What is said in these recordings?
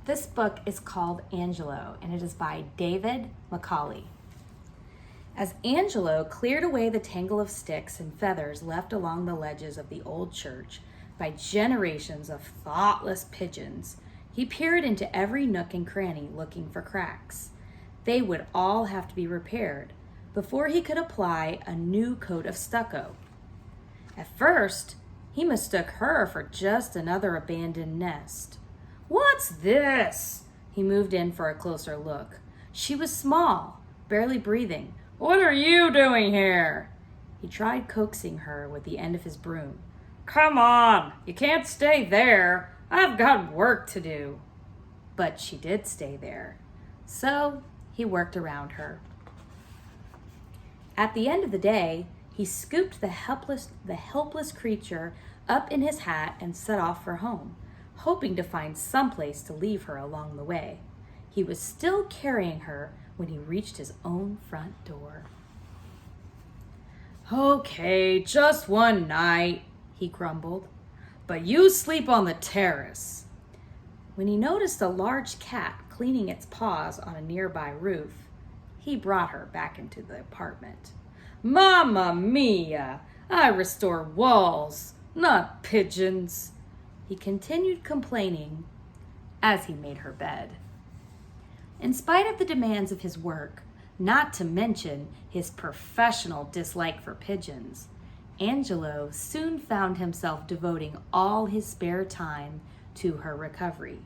This book is called Angelo, and it is by David McCaulay. As Angelo cleared away the tangle of sticks and feathers left along the ledges of the old church by generations of thoughtless pigeons, he peered into every nook and cranny looking for cracks. They would all have to be repaired before he could apply a new coat of stucco. At first, he mistook her for just another abandoned nest. "What's this?" He moved in for a closer look. She was small, barely breathing. "What are you doing here?" He tried coaxing her with the end of his broom. "Come on, you can't stay there. I've got work to do." But she did stay there, so he worked around her. At the end of the day, he scooped the helpless creature up in his hat and set off for home, hoping to find someplace to leave her along the way. He was still carrying her when he reached his own front door. "Okay, just one night," he grumbled, "but you sleep on the terrace." When he noticed a large cat cleaning its paws on a nearby roof, he brought her back into the apartment. "Mamma mia! I restore walls, not pigeons," he continued complaining as he made her bed. In spite of the demands of his work, not to mention his professional dislike for pigeons, Angelo soon found himself devoting all his spare time to her recovery.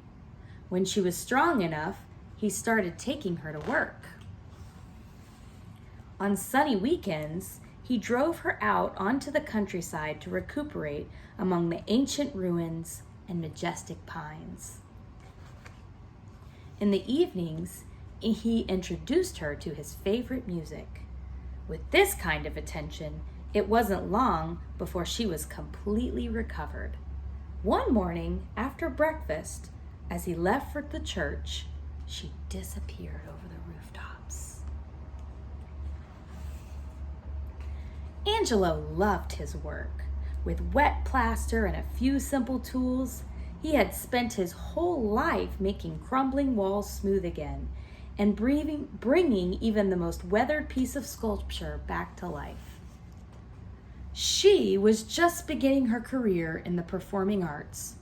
When she was strong enough, he started taking her to work. On sunny weekends, he drove her out onto the countryside to recuperate among the ancient ruins and majestic pines. In the evenings, he introduced her to his favorite music. With this kind of attention, it wasn't long before she was completely recovered. One morning, after breakfast, as he left for the church, she disappeared over the rooftops. Angelo loved his work. With wet plaster and a few simple tools, he had spent his whole life making crumbling walls smooth again and bringing even the most weathered piece of sculpture back to life. She was just beginning her career in the performing arts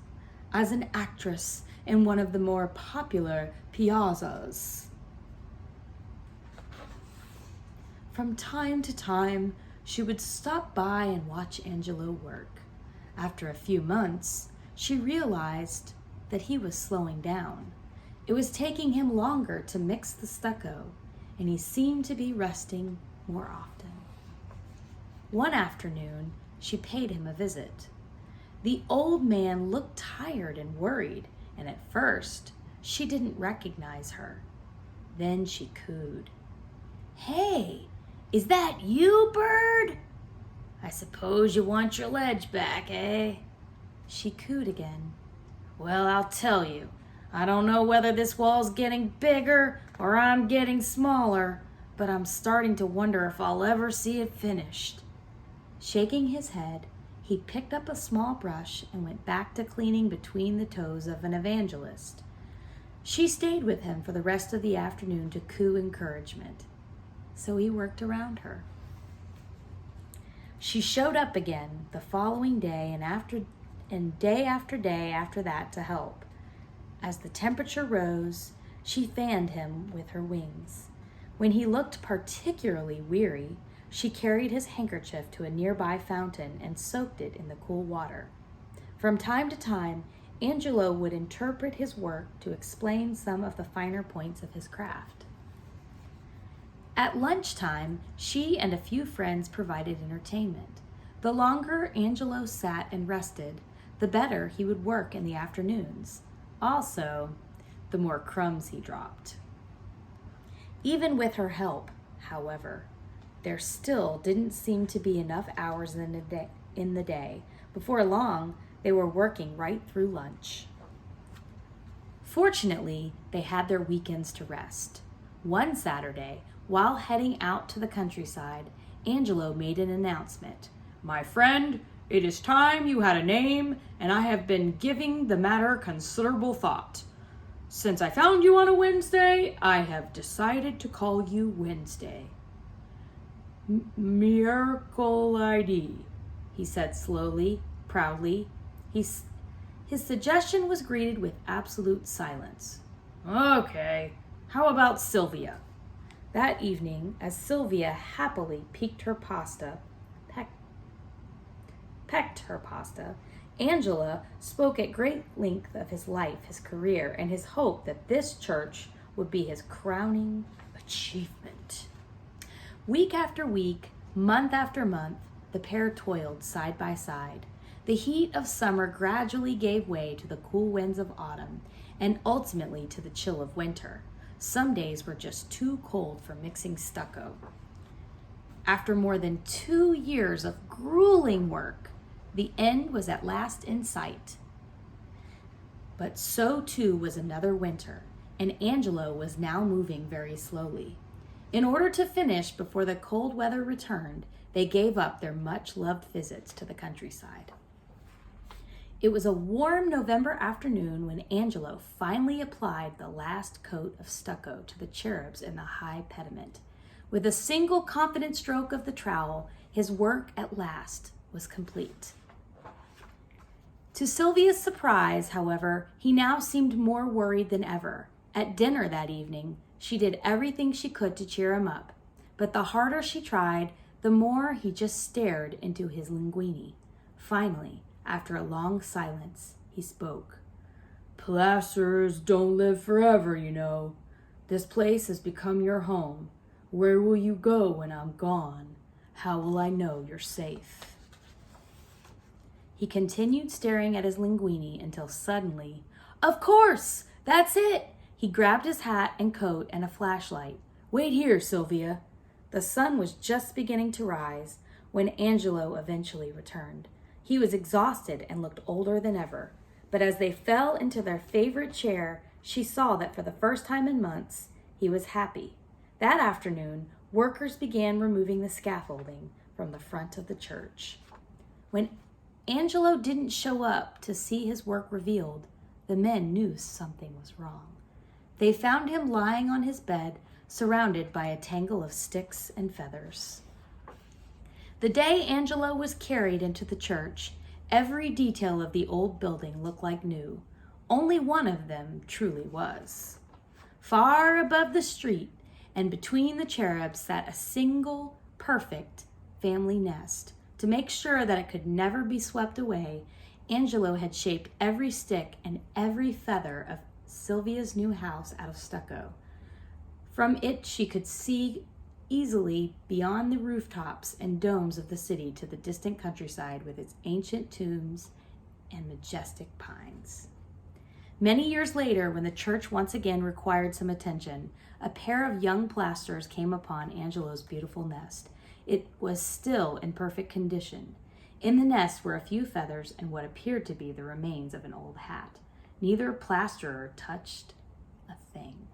as an actress in one of the more popular piazzas. From time to time, she would stop by and watch Angelo work. After a few months, she realized that he was slowing down. It was taking him longer to mix the stucco, and he seemed to be resting more often. One afternoon, she paid him a visit. The old man looked tired and worried, and at first, she didn't recognize her. Then she cooed. "Hey, is that you, Bird? I suppose you want your ledge back, eh?" She cooed again. "Well, I'll tell you, I don't know whether this wall's getting bigger or I'm getting smaller, but I'm starting to wonder if I'll ever see it finished." Shaking his head, he picked up a small brush and went back to cleaning between the toes of an evangelist. She stayed with him for the rest of the afternoon to coo encouragement, so he worked around her. She showed up again the following day and day after day after that to help. As the temperature rose, she fanned him with her wings. When he looked particularly weary, she carried his handkerchief to a nearby fountain and soaked it in the cool water. From time to time, Angelo would interpret his work to explain some of the finer points of his craft. At lunchtime, she and a few friends provided entertainment. The longer Angelo sat and rested, the better he would work in the afternoons. Also, the more crumbs he dropped. Even with her help, however, there still didn't seem to be enough hours in the day. Before long, they were working right through lunch. Fortunately, they had their weekends to rest. One Saturday, while heading out to the countryside, Angelo made an announcement. "My friend, it is time you had a name, and I have been giving the matter considerable thought. Since I found you on a Wednesday, I have decided to call you Wednesday. McCaulay, he said slowly, proudly. His suggestion was greeted with absolute silence. Okay, how about Sylvia? That evening, as Sylvia happily pecked her pasta, Angela spoke at great length of his life, his career, and his hope that this church would be his crowning achievement. Week after week, month after month, the pair toiled side by side. The heat of summer gradually gave way to the cool winds of autumn, and ultimately to the chill of winter. Some days were just too cold for mixing stucco. After more than 2 years of grueling work, the end was at last in sight. But so too was another winter, and Angelo was now moving very slowly. In order to finish before the cold weather returned, they gave up their much-loved visits to the countryside. It was a warm November afternoon when Angelo finally applied the last coat of stucco to the cherubs in the high pediment. With a single confident stroke of the trowel, his work at last was complete. To Sylvia's surprise, however, he now seemed more worried than ever. At dinner that evening, she did everything she could to cheer him up, but the harder she tried, the more he just stared into his linguine. Finally, after a long silence, he spoke. Plasters don't live forever, you know. This place has become your home. Where will you go when I'm gone? How will I know you're safe? He continued staring at his linguine until suddenly, Of course! That's it! He grabbed his hat and coat and a flashlight. Wait here, Sylvia. The sun was just beginning to rise when Angelo eventually returned. He was exhausted and looked older than ever. But as they fell into their favorite chair, she saw that for the first time in months, he was happy. That afternoon, workers began removing the scaffolding from the front of the church. When Angelo didn't show up to see his work revealed, the men knew something was wrong. They found him lying on his bed, surrounded by a tangle of sticks and feathers. The day Angelo was carried into the church, every detail of the old building looked like new. Only one of them truly was. Far above the street and between the cherubs sat a single, perfect family nest. To make sure that it could never be swept away, Angelo had shaped every stick and every feather of Sylvia's new house out of stucco. From it she could see easily beyond the rooftops and domes of the city to the distant countryside with its ancient tombs and majestic pines. Many years later, when the church once again required some attention, a pair of young plasters came upon Angelo's beautiful nest. It was still in perfect condition. In the nest were a few feathers and what appeared to be the remains of an old hat. Neither plasterer touched a thing.